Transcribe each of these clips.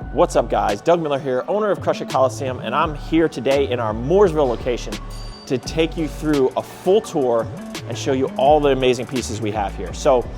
What's up guys, Doug Miller here, owner of Coliseum, and I'm here today in our Mooresville location to take you through a full tour and show you all the amazing pieces we have here. So,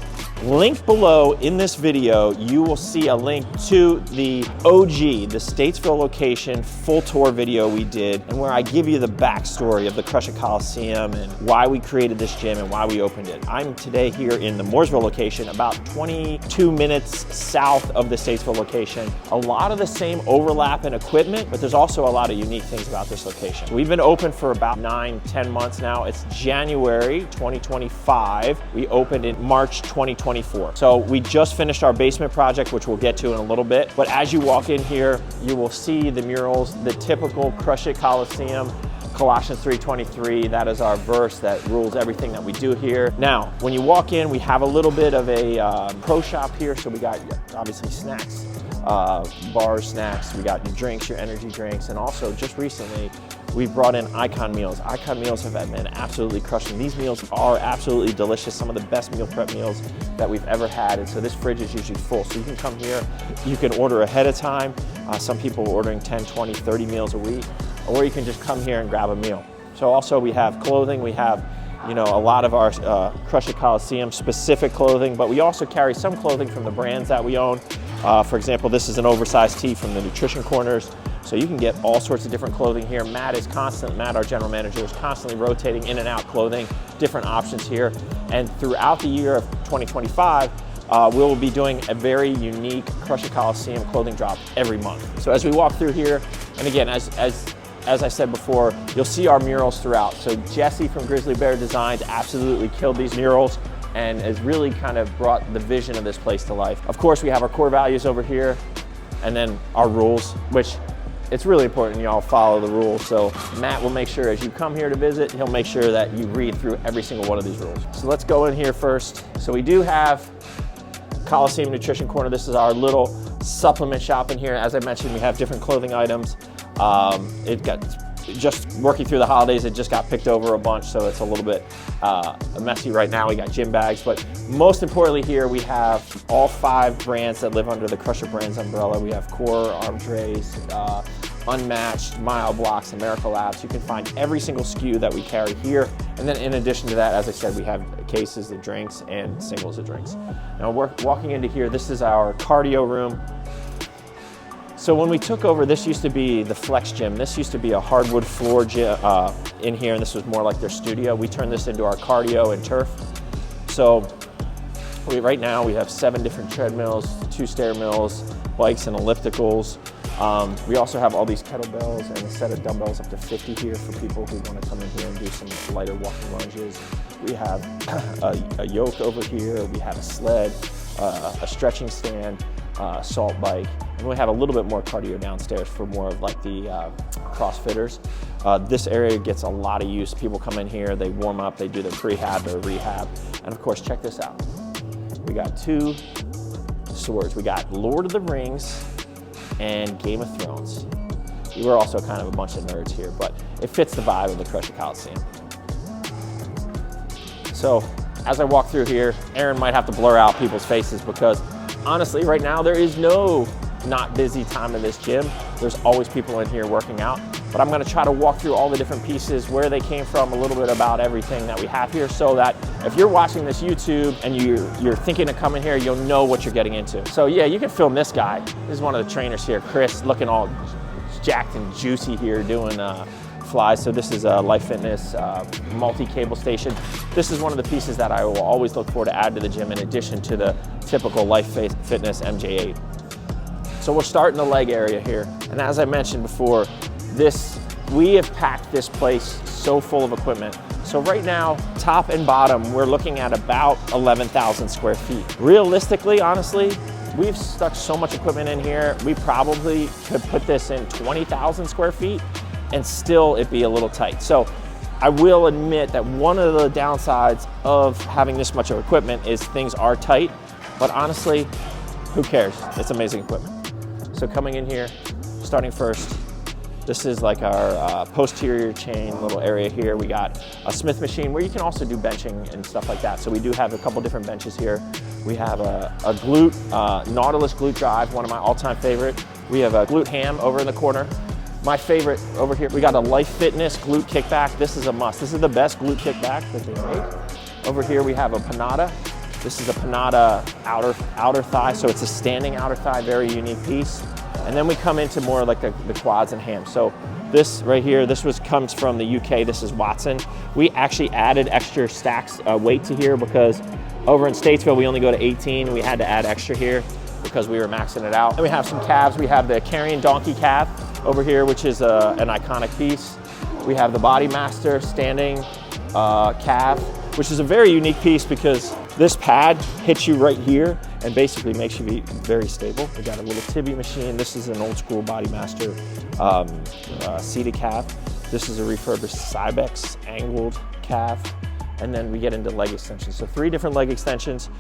link below in this video, you will see a link to the OG, the Statesville location full tour video we did, and where I give you the backstory of the Coliseum and why we created this gym and why we opened it. I'm today here in the Mooresville location, about 22 minutes south of the Statesville location. A lot of the same overlap in equipment, but there's also a lot of unique things about this location. We've been open for about 9-10 months now. It's January 2025. We opened in March 2024. So we just finished our basement project, which we'll get to in a little bit. But as you walk in here, you will see the murals, the typical Crush It Coliseum, Colossians 3:23, that is our verse that rules everything that we do here. Now, when you walk in, we have a little bit of a pro shop here. So we got obviously snacks, bars, snacks. We got your drinks, your energy drinks, and also just recently, we brought in Icon Meals. Icon Meals have been absolutely crushing. These meals are absolutely delicious. Some of the best meal prep meals that we've ever had. And so this fridge is usually full. So you can come here, you can order ahead of time. Some people are ordering 10, 20, 30 meals a week, or you can just come here and grab a meal. So also we have clothing. We have, you know, a lot of our Crush It Coliseum specific clothing, but we also carry some clothing from the brands that we own. For example, this is an oversized tee from the Nutrition Corners. So you can get all sorts of different clothing here. Matt, our general manager, is constantly rotating in and out clothing, different options here. And throughout the year of 2025, we'll be doing a very unique Crush It Coliseum clothing drop every month. So as we walk through here, and again, as I said before, you'll see our murals throughout. So Jesse from Grizzly Bear Designs absolutely killed these murals and has really kind of brought the vision of this place to life. Of course, we have our core values over here, and then our rules, which it's really important y'all follow the rules. So Matt will make sure as you come here to visit, he'll make sure that you read through every single one of these rules. So let's go in here first. So we do have Coliseum Nutrition Corner. This is our little supplement shop in here. As I mentioned, we have different clothing items. It got just working through the holidays, it just got picked over a bunch, so it's a little bit messy right now. We got gym bags, but most importantly here we have all 5 brands that live under the Crusher Brands umbrella. We have Core, Arm Trays, Unmatched, Mile Blocks, America Labs. You can find every single SKU that we carry here. And then in addition to that, as I said, we have cases of drinks and singles of drinks. Now we're walking into here, this is our cardio room. So when we took over, this used to be the Flex Gym. This used to be a hardwood floor gym in here, and this was more like their studio. We turned this into our cardio and turf. So right now we have 7 different treadmills, 2 stair mills, bikes and ellipticals. We also have all these kettlebells and a set of dumbbells up to 50 here for people who want to come in here and do some lighter walking lunges. We have a yoke over here. We have a sled, a stretching stand, salt bike, and we have a little bit more cardio downstairs for more of like the CrossFitters. This area gets a lot of use. People come in here, they warm up, they do their prehab, their rehab, and of course, check this out. We got 2 swords. We got Lord of the Rings and Game of Thrones. We're also kind of a bunch of nerds here, but it fits the vibe of the Crush It Coliseum. So as I walk through here, Aaron might have to blur out people's faces because honestly, right now there is no not busy time in this gym. There's always people in here working out, but I'm gonna try to walk through all the different pieces, where they came from, a little bit about everything that we have here, so that if you're watching this YouTube and you're thinking of coming here, you'll know what you're getting into. So yeah, you can film this guy. This is one of the trainers here, Chris, looking all jacked and juicy here doing flies. So this is a Life Fitness multi-cable station. This is one of the pieces that I will always look for to add to the gym in addition to the typical Life Fitness MJ8. So we'll start in the leg area here. And as I mentioned before, we have packed this place so full of equipment. So right now, top and bottom, we're looking at about 11,000 square feet. Realistically, honestly, we've stuck so much equipment in here, we probably could put this in 20,000 square feet and still it'd be a little tight. So I will admit that one of the downsides of having this much of equipment is things are tight, but honestly, who cares? It's amazing equipment. So coming in here, starting first, this is like our posterior chain little area here. We got a Smith machine where you can also do benching and stuff like that. So we do have a couple different benches here. We have a glute, Nautilus glute drive, one of my all-time favorite. We have a glute ham over in the corner. My favorite over here, we got a Life Fitness glute kickback. This is a must. This is the best glute kickback that they make. Over here we have a panada. This is a panada outer thigh, so it's a standing outer thigh, very unique piece. And then we come into more like the quads and hams. So this right here, comes from the UK. This is Watson. We actually added extra stacks weight to here because over in Statesville, we only go to 18. We had to add extra here because we were maxing it out. And we have some calves. We have the Carrion Donkey calf over here, which is an iconic piece. We have the Body Master standing calf, which is a very unique piece because this pad hits you right here and basically makes you be very stable. We got a little Tibby machine. This is an old school Body Master seated calf. This is a refurbished Cybex angled calf. And then we get into leg extensions. So 3 different leg extensions.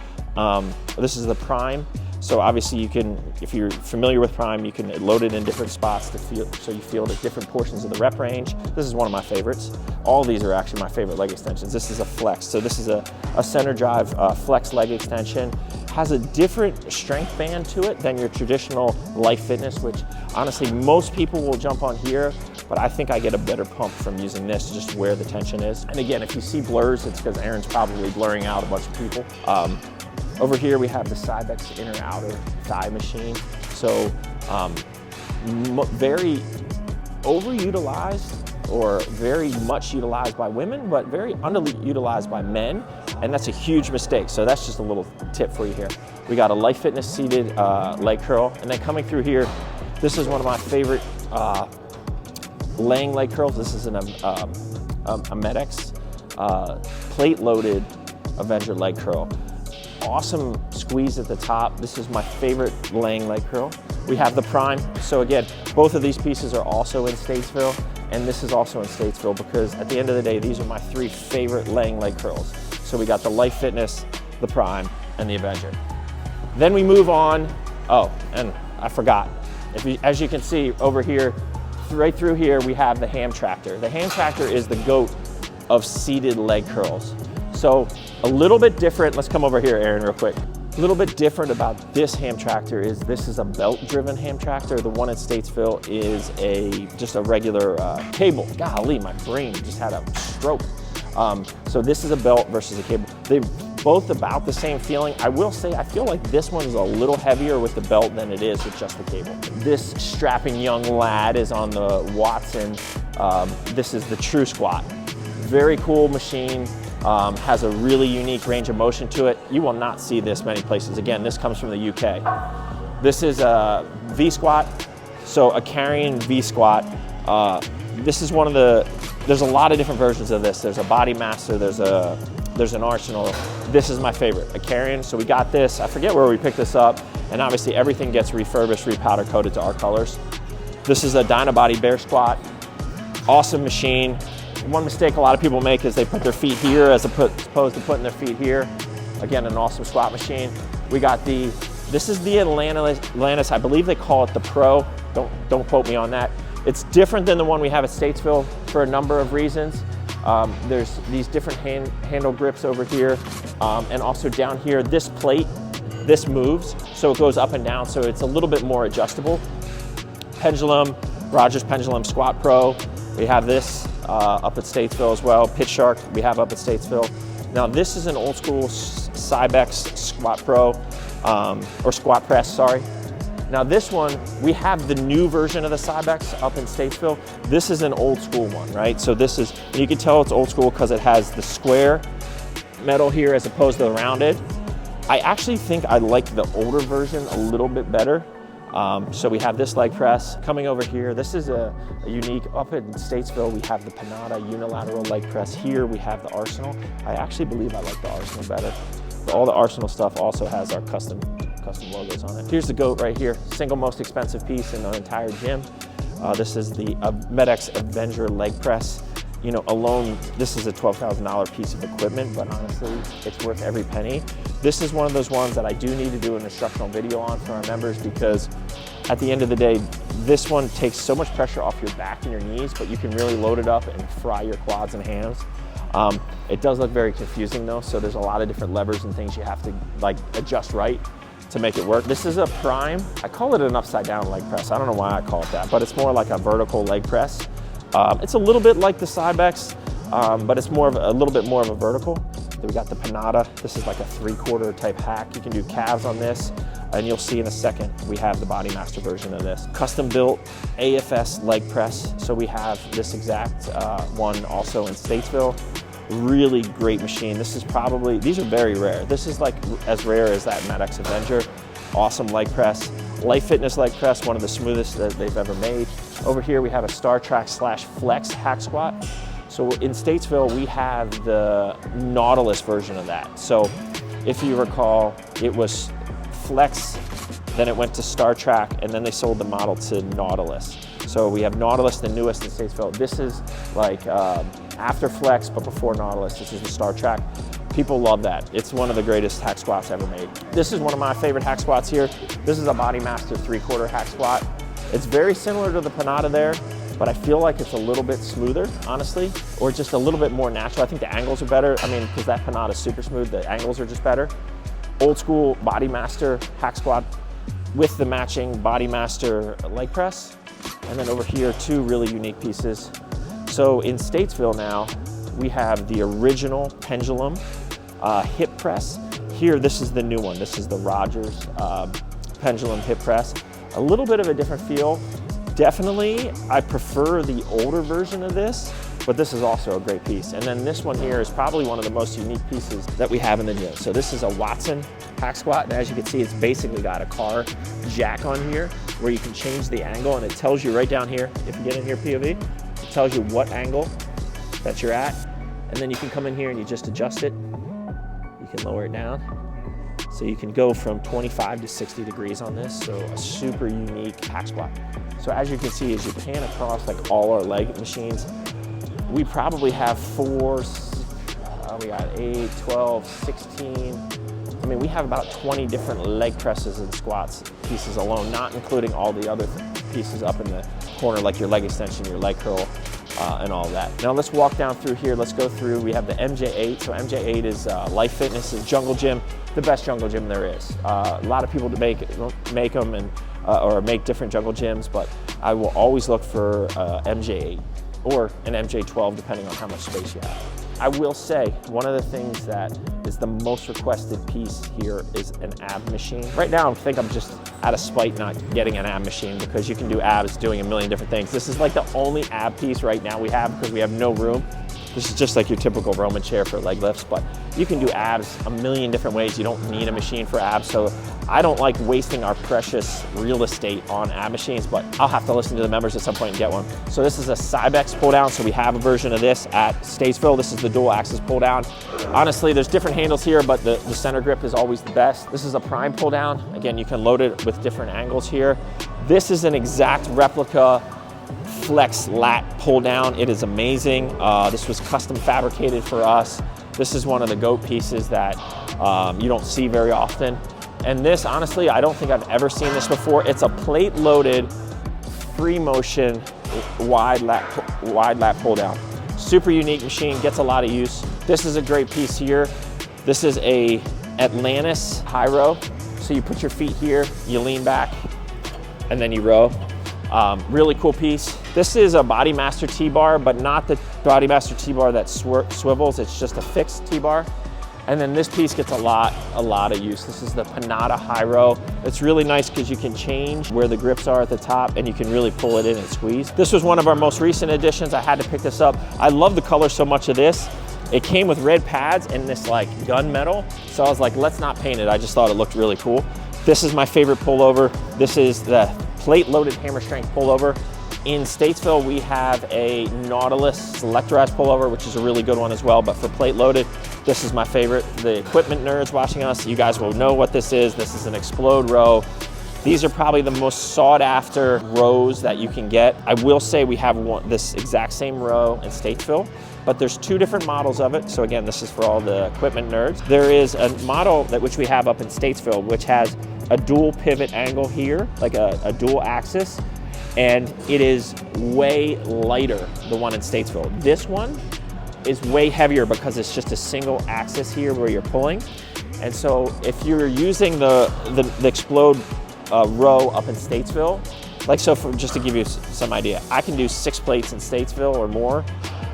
This is the Prime. So obviously you can, if you're familiar with Prime, you can load it in different spots to feel, so you feel the different portions of the rep range. This is one of my favorites. All these are actually my favorite leg extensions. This is a flex. So this is a center drive flex leg extension. Has a different strength band to it than your traditional Life Fitness, which honestly most people will jump on here, but I think I get a better pump from using this, just where the tension is. And again, if you see blurs, it's because Aaron's probably blurring out a bunch of people. Over here we have the Cybex inner outer thigh machine. So very overutilized or very much utilized by women, but very underutilized by men. And that's a huge mistake. So that's just a little tip for you here. We got a Life Fitness seated leg curl. And then coming through here, this is one of my favorite laying leg curls. This is a Medex plate loaded Avenger leg curl. Awesome squeeze at the top. This is my favorite laying leg curl. We have the Prime. So again, both of these pieces are also in Statesville, and this is also in Statesville because at the end of the day, these are my 3 favorite laying leg curls. So we got the Life Fitness, the Prime, and the Avenger. Then we move on. Oh, and I forgot. As you can see over here, right through here, we have the Ham Tractor. The Ham Tractor is the GOAT of seated leg curls. So a little bit different, let's come over here, Aaron, real quick. A little bit different about this Ham Tractor is this is a belt-driven Ham Tractor. The one in Statesville is just a regular cable. Golly, my brain just had a stroke. So this is a belt versus a cable. They're both about the same feeling. I will say, I feel like this one is a little heavier with the belt than it is with just the cable. This strapping young lad is on the Watson. This is the True Squat. Very cool machine. Has a really unique range of motion to it. You will not see this many places. Again, this comes from the UK. This is a V-squat, so a Carrion V-squat. This is one of the, there's a lot of different versions of this. There's a Body Master, there's an Arsenal. This is my favorite, a Carrion. So we got this, I forget where we picked this up, and obviously everything gets refurbished, repowder coated to our colors. This is a Dynabody Bear Squat. Awesome machine. One mistake a lot of people make is they put their feet here as opposed to putting their feet here. Again, an awesome squat machine. We got this is the Atlantis, I believe they call it the Pro. Don't quote me on that. It's different than the one we have at Statesville for a number of reasons. There's these different handle grips over here. And also down here, this plate, this moves, so it goes up and down, so it's a little bit more adjustable. Pendulum, Rogers Pendulum Squat Pro. We have this up at Statesville as well. Pitch Shark we have up at Statesville. Now this is an old school Cybex Squat Pro, or Squat Press, sorry. Now this one, we have the new version of the Cybex up in Statesville. This is an old school one, right? So this is, and you can tell it's old school because it has the square metal here as opposed to the rounded. I actually think I like the older version a little bit better. So we have this leg press. Coming over here, this is a unique, up in Statesville, we have the Panada unilateral leg press. Here we have the Arsenal. I actually believe I like the Arsenal better. But all the Arsenal stuff also has our custom logos on it. Here's the GOAT right here, single most expensive piece in the entire gym. This is the Medex Avenger leg press. You know, alone, this is a $12,000 piece of equipment, but honestly, it's worth every penny. This is one of those ones that I do need to do an instructional video on for our members because at the end of the day, this one takes so much pressure off your back and your knees, but you can really load it up and fry your quads and hams. It does look very confusing though, so there's a lot of different levers and things you have to like adjust right to make it work. This is a prime. I call it an upside down leg press. I don't know why I call it that, but it's more like a vertical leg press. It's a little bit like the Cybex, but it's more of a little bit more of a vertical. Then we got the Panada. This is like a 3/4 type hack. You can do calves on this, and you'll see in a second, we have the Body Master version of this. Custom built AFS leg press. So we have this exact one also in Statesville. Really great machine. This is probably, these are very rare. This is like as rare as that MedX Avenger. Awesome leg press. Life Fitness leg press, one of the smoothest that they've ever made. Over here we have a Star Trek / Flex hack squat. So in Statesville, we have the Nautilus version of that. So if you recall, it was Flex, then it went to Star Trek, and then they sold the model to Nautilus. So we have Nautilus, the newest in Statesville. This is like after Flex, but before Nautilus. This is the Star Trek. People love that. It's one of the greatest hack squats ever made. This is one of my favorite hack squats here. This is a Body Master 3/4 hack squat. It's very similar to the Panada there, but I feel like it's a little bit smoother, honestly, or just a little bit more natural. I think the angles are better. I mean, because that Panada is super smooth, the angles are just better. Old school Body Master hack squat with the matching Body Master leg press. And then over here, two really unique pieces. So in Statesville now, we have the original pendulum hip press. Here, this is the new one. This is the Rogers pendulum hip press. A little bit of a different feel. Definitely, I prefer the older version of this, but this is also a great piece. And then this one here is probably one of the most unique pieces that we have in the gym. So this is a Watson hack squat, and as you can see, it's basically got a car jack on here where you can change the angle, and it tells you right down here, if you get in here POV, it tells you what angle that you're at, and then you can come in here and you just adjust it. You can lower it down. So you can go from 25 to 60 degrees on this, so a super unique hack squat. So as you can see, as you pan across like all our leg machines, we probably have we got 8, 12, 16. I mean, we have about 20 different leg presses and squats pieces alone, not including all the other pieces up in the corner, like your leg extension, your leg curl, and all that. Now let's walk down through here. Let's go through. We have the MJ8. So MJ8 is Life Fitness's jungle gym, the best jungle gym there is. A lot of people make them and or make different jungle gyms, but I will always look for MJ8 or an MJ12, depending on how much space you have. I will say, one of the things that is the most requested piece here is an ab machine. Right now, I think I'm just out of spite not getting an ab machine, because you can do abs doing a million different things. This is like the only ab piece right now we have because we have no room. This is just like your typical Roman chair for leg lifts, but you can do abs a million different ways. You don't need a machine for abs, so I don't like wasting our precious real estate on ab machines, but I'll have to listen to the members at some point and get one. So this is a Cybex pull down, so we have a version of this at Statesville. This is the dual axis pull down. Honestly, there's different handles here, but the center grip is always the best. This is a prime pull down. Again, you can load it with different angles here. This is an exact replica Flex lat pull down. It is amazing. This was custom fabricated for us. This is one of the GOAT pieces that you don't see very often. And this, honestly, I don't think I've ever seen this before. It's a plate loaded, free motion, wide lat pull down. Super unique machine, gets a lot of use. This is a great piece here. This is a Atlantis high row. So you put your feet here, you lean back, and then you row. Really cool piece. This is a Body Master T-bar, but not the Body Master T-bar that swivels. It's just a fixed T-bar. And then this piece gets a lot of use. This is the Panada High Row. It's really nice because you can change where the grips are at the top, and you can really pull it in and squeeze. This was one of our most recent additions. I had to pick this up. I love the color so much of this. It came with red pads and this like gunmetal. So I was like, let's not paint it. I just thought it looked really cool. This is my favorite pullover. This is the plate loaded hammer strength pullover. In Statesville, we have a Nautilus selectorized pullover, which is a really good one as well, but for plate loaded, this is my favorite. The equipment nerds watching us, you guys will know what this is. This is an Explode row. These are probably the most sought after rows that you can get. I will say we have this exact same row in Statesville, but there's two different models of it. So again, this is for all the equipment nerds. There is a model which we have up in Statesville, which has a dual pivot angle here, like a dual axis, and it is way lighter, the one in Statesville. This one is way heavier because it's just a single axis here where you're pulling. And so if you're using the Explode row up in Statesville, like so just to give you some idea, I can do 6 plates in Statesville or more.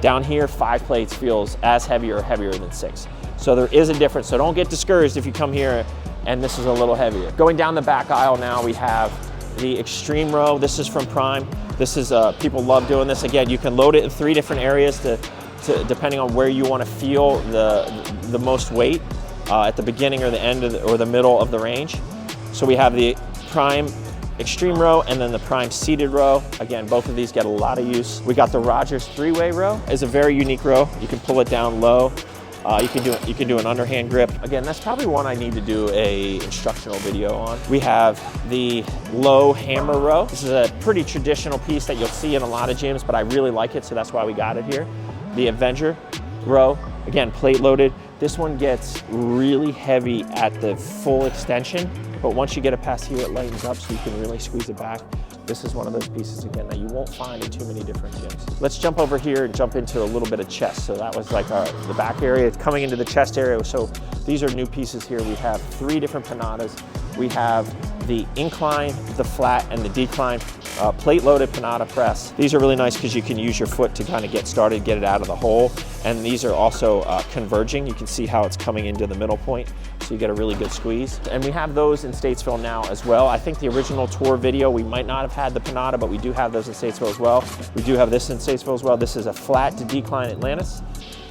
Down here, 5 plates feels as heavy or heavier than 6. So there is a difference. So don't get discouraged if you come here and this is a little heavier. Going down the back aisle now, we have the Extreme row. This is from Prime. This is, people love doing this. Again, you can load it in 3 different areas depending on where you want to feel the most weight at the beginning or the end or the middle of the range. So we have the Prime Extreme row and then the Prime seated row. Again, both of these get a lot of use. We got the Rogers 3-way row. It's a very unique row. You can pull it down low. You can do an underhand grip. Again, that's probably one I need to do a instructional video on. We have the low hammer row. This is a pretty traditional piece that you'll see in a lot of gyms, but I really like it, so that's why we got it here. The Avenger row, again, plate loaded. This one gets really heavy at the full extension, but once you get it past here, it lightens up so you can really squeeze it back. This is one of those pieces, again, that you won't find in too many different gyms. Let's jump over here and jump into a little bit of chest. So that was like the back area. It's coming into the chest area. So these are new pieces here. We have 3 different panadas. We have the incline, the flat, and the decline plate-loaded panada press. These are really nice because you can use your foot to kind of get started, get it out of the hole. And these are also converging. You can see how it's coming into the middle point, so you get a really good squeeze. And we have those in Statesville now as well. I think the original tour video, we might not have had the panada, but we do have those in Statesville as well. We do have this in Statesville as well. This is a flat to decline Atlantis.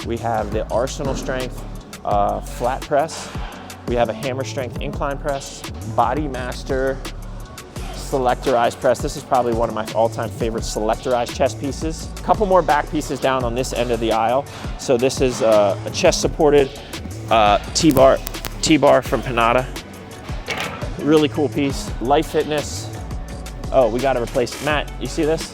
We have the Arsenal Strength flat press. We have a Hammer Strength incline press, Body Master selectorized press. This is probably one of my all-time favorite selectorized chest pieces. A couple more back pieces down on this end of the aisle. So this is a chest-supported T-bar from Panada. Really cool piece. Life Fitness. Oh, we got to replace, Matt, you see this?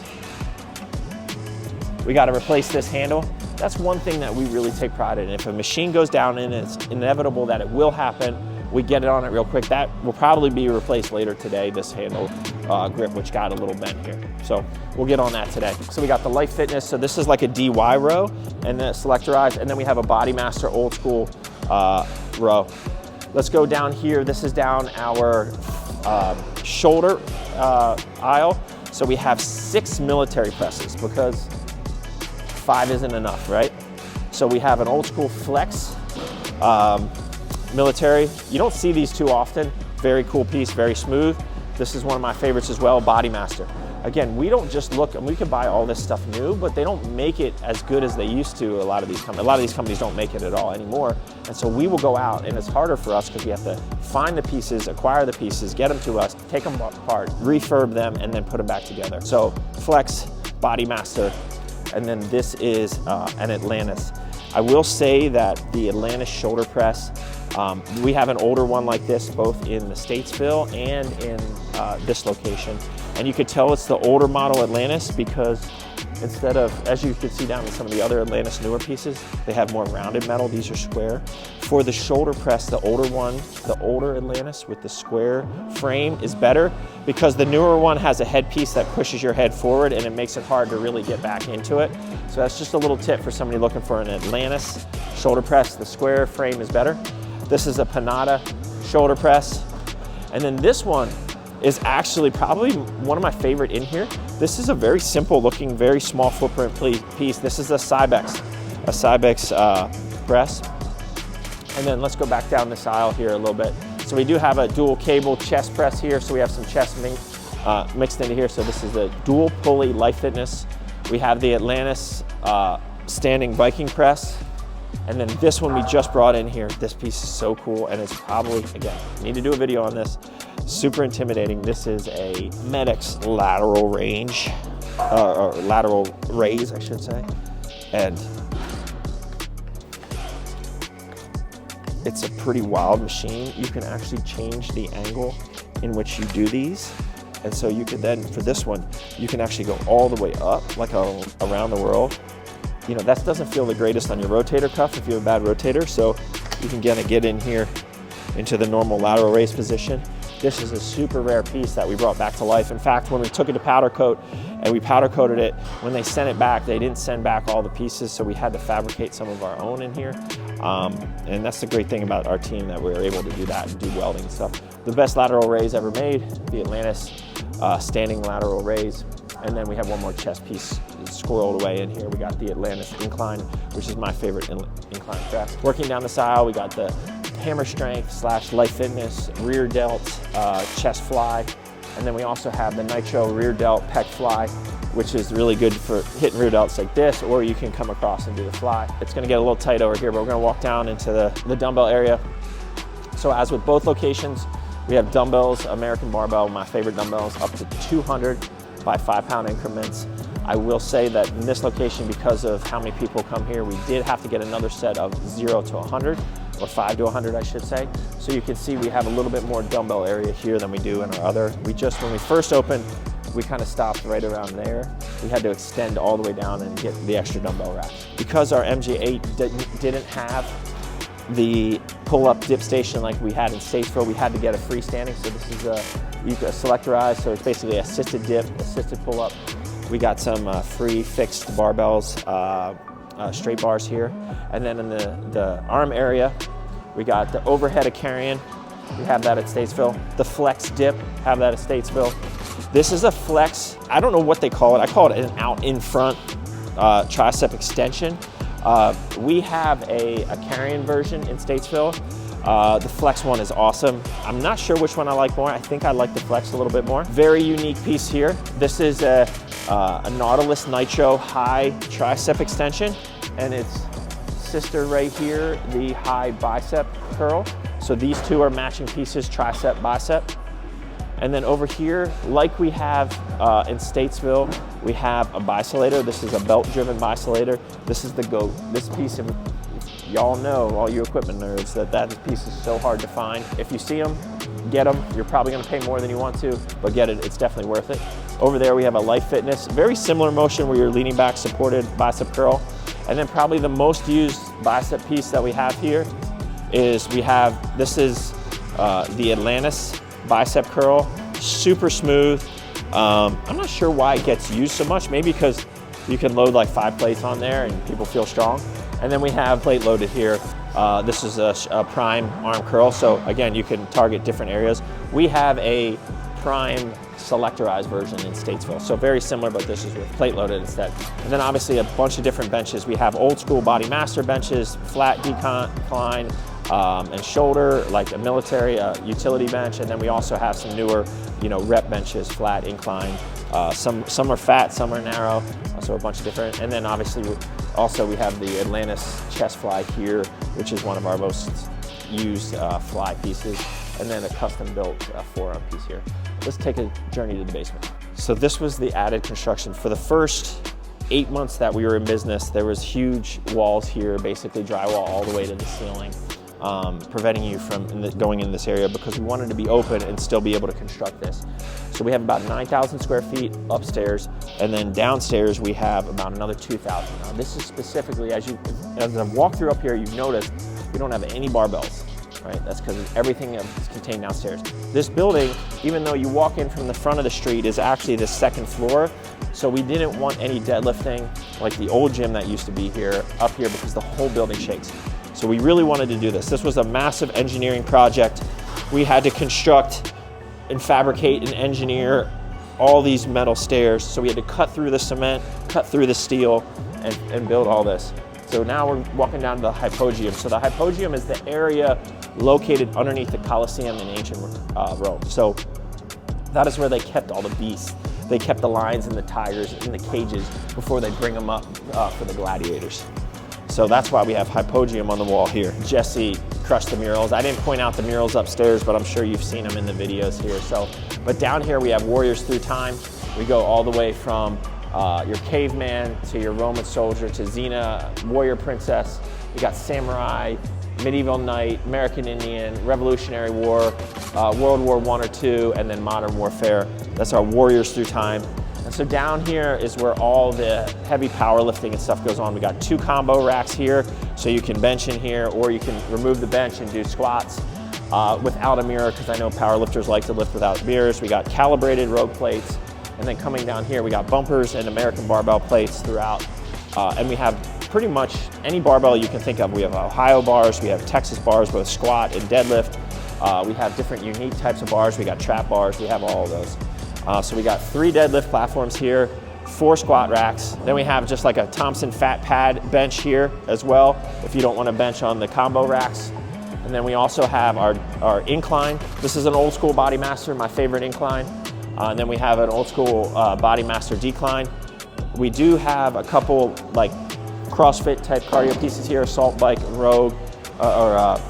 We got to replace this handle. That's one thing that we really take pride in. If a machine goes down and it's inevitable that it will happen, we get it on it real quick. That will probably be replaced later today, this handle grip, which got a little bent here. So we'll get on that today. So we got the Life Fitness. So this is like a DY row and the selectorized, and then we have a Body Master old school row. Let's go down here. This is down our shoulder aisle. So we have 6 military presses because 5 isn't enough, right? So we have an old school flex military. You don't see these too often. Very cool piece, very smooth. This is one of my favorites as well, Body Master. Again, we don't just look, and we can buy all this stuff new, but they don't make it as good as they used to. A lot of these companies don't make it at all anymore. And so we will go out, and it's harder for us because we have to find the pieces, acquire the pieces, get them to us, take them apart, refurb them, and then put them back together. So Flex, Body Master, and then this is an Atlantis. I will say that the Atlantis shoulder press, we have an older one like this, both in the Statesville and in this location. And you could tell it's the older model Atlantis because instead of, as you can see down in some of the other Atlantis newer pieces, they have more rounded metal. These are square. For the shoulder press, the older one, the older Atlantis with the square frame is better because the newer one has a headpiece that pushes your head forward and it makes it hard to really get back into it. So that's just a little tip for somebody looking for an Atlantis shoulder press. The square frame is better. This is a Panada shoulder press. And then this one is actually probably one of my favorite in here. This is a very simple looking, very small footprint piece. This is a Cybex press. And then let's go back down this aisle here a little bit. So we do have a dual cable chest press here. So we have some chest mixed into here. So this is the dual pulley Life Fitness. We have the Atlantis standing Viking press. And then this one we just brought in here. This piece is so cool, and it's probably, again, need to do a video on this. Super intimidating. This is a Medix lateral range, or lateral raise, I should say. And it's a pretty wild machine. You can actually change the angle in which you do these. And so you can then, for this one, you can actually go all the way up, like around the world. You know, that doesn't feel the greatest on your rotator cuff if you have a bad rotator, so you can get in here into the normal lateral raise position. This is a super rare piece that we brought back to life. In fact, when we took it to powder coat and we powder coated it. When they sent it back, they didn't send back all the pieces, so we had to fabricate some of our own in here. And that's the great thing about our team, that we were able to do that and do welding and stuff. The best lateral raise ever made, the Atlantis standing lateral raise. And then we have one more chest piece squirreled away in here. We got the Atlantis incline, which is my favorite incline press. Working down this aisle, we got the hammer strength / life fitness rear delt chest fly. And then we also have the nitro rear delt pec fly, which is really good for hitting rear delts like this, or you can come across and do the fly. It's gonna get a little tight over here, but we're gonna walk down into the dumbbell area. So as with both locations, we have dumbbells, American barbell, my favorite dumbbells, up to 200 by 5-pound increments. I will say that in this location, because of how many people come here, we did have to get another set of 0 to 100, or 5 to 100, I should say. So you can see we have a little bit more dumbbell area here than we do in our other. When we first opened, we kind of stopped right around there. We had to extend all the way down and get the extra dumbbell rack. Because our MG8 didn't have the pull-up dip station like we had in Statesville, we had to get a freestanding. So this is a selectorized, so it's basically assisted dip, assisted pull-up. We got some free fixed barbells, straight bars here. And then in the arm area, we got the overhead of carrying. We have that at Statesville. The flex dip, have that at Statesville. This is a flex, I don't know what they call it. I call it an out in front tricep extension. We have a carrying version in Statesville. The flex one is awesome. I'm not sure which one I like more. I think I like the flex a little bit more. Very unique piece here. This is a Nautilus Nitro high tricep extension, and its sister right here, the high bicep curl. So these two are matching pieces, tricep, bicep. And then over here, like we have in Statesville, we have a bisolator. This is a belt-driven bisolator. This is the GOAT. This piece, of y'all know, all you equipment nerds, that piece is so hard to find. If you see them, get them. You're probably gonna pay more than you want to, but get it, it's definitely worth it. Over there, we have a Life Fitness, very similar motion where you're leaning back, supported bicep curl. And then probably the most used bicep piece that we have here is this is the Atlantis bicep curl, super smooth. I'm not sure why it gets used so much, maybe because you can load like 5 plates on there and people feel strong. And then we have plate loaded here. This is a prime arm curl, so again, you can target different areas. We have a prime selectorized version in Statesville, so very similar, but this is with plate loaded instead. And then obviously a bunch of different benches. We have old school Body Master benches, flat decline, and shoulder, like a military utility bench. And then we also have some newer, rep benches, flat, incline. Some are fat, some are narrow, so a bunch of different. And then obviously we have the Atlantis chest fly here, which is one of our most used fly pieces. And then a custom built forearm piece here. Let's take a journey to the basement. So this was the added construction. For the first 8 months that we were in business, there was huge walls here, basically drywall all the way to the ceiling, preventing you from going in this area, because we wanted to be open and still be able to construct this. So we have about 9,000 square feet upstairs, and then downstairs we have about another 2,000. Now this is specifically, as I walk through up here, you've noticed we don't have any barbells. Right? That's because everything is contained downstairs. This building, even though you walk in from the front of the street, is actually the 2nd floor. So we didn't want any deadlifting like the old gym that used to be here up here, because the whole building shakes. So we really wanted to do this. This was a massive engineering project. We had to construct and fabricate and engineer all these metal stairs. So we had to cut through the cement, cut through the steel, and build all this. So now we're walking down to the Hypogeum. So the Hypogeum is the area located underneath the Coliseum in ancient Rome. So that is where they kept all the beasts. They kept the lions and the tigers in the cages before they bring them up for the gladiators. So that's why we have Hypogeum on the wall here. Jesse crushed the murals. I didn't point out the murals upstairs, but I'm sure you've seen them in the videos here. But down here we have warriors through time. We go all the way from your caveman to your Roman soldier to Xena, warrior princess. We got samurai, medieval knight, American Indian, Revolutionary War, World War I or II, and then modern warfare. That's our warriors through time. And so down here is where all the heavy powerlifting and stuff goes on. We got 2 combo racks here, so you can bench in here, or you can remove the bench and do squats without a mirror, because I know powerlifters like to lift without mirrors. We got calibrated rogue plates. And then coming down here, we got bumpers and American barbell plates throughout. And we have pretty much any barbell you can think of. We have Ohio bars, we have Texas bars, both squat and deadlift. We have different unique types of bars. We got trap bars, we have all of those. So we got 3 deadlift platforms here, 4 squat racks. Then we have just like a Thompson fat pad bench here as well, if you don't want to bench on the combo racks. And then we also have our incline. This is an old school Body Master, my favorite incline. And then we have an old school Body Master decline. We do have a couple like CrossFit type cardio pieces here, assault bike, rogue,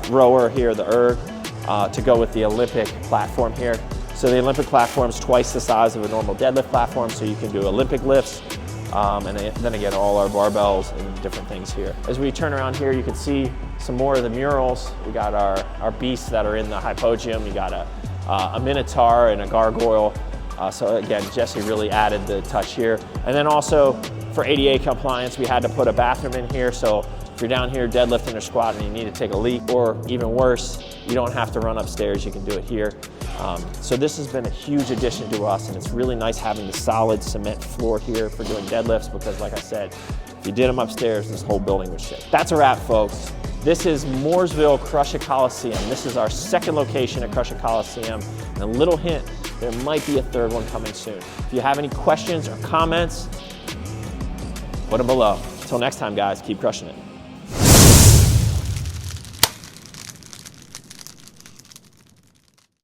rower here, the erg, to go with the Olympic platform here. So the Olympic platform is twice the size of a normal deadlift platform, so you can do Olympic lifts. And then again, all our barbells and different things here. As we turn around here, you can see some more of the murals. We got our beasts that are in the Hypogeum. You got a Minotaur and a gargoyle. So again, Jesse really added the touch here. And then also for ADA compliance, we had to put a bathroom in here. So if you're down here deadlifting or squatting and you need to take a leak, or even worse, you don't have to run upstairs, you can do it here. So this has been a huge addition to us, and it's really nice having the solid cement floor here for doing deadlifts, because like I said, if you did them upstairs, this whole building would shake. That's a wrap, folks. This is Mooresville Crush It Coliseum. This is our 2nd location at Crush It Coliseum. And a little hint, there might be a 3rd one coming soon. If you have any questions or comments, put them below. Until next time, guys, keep crushing it.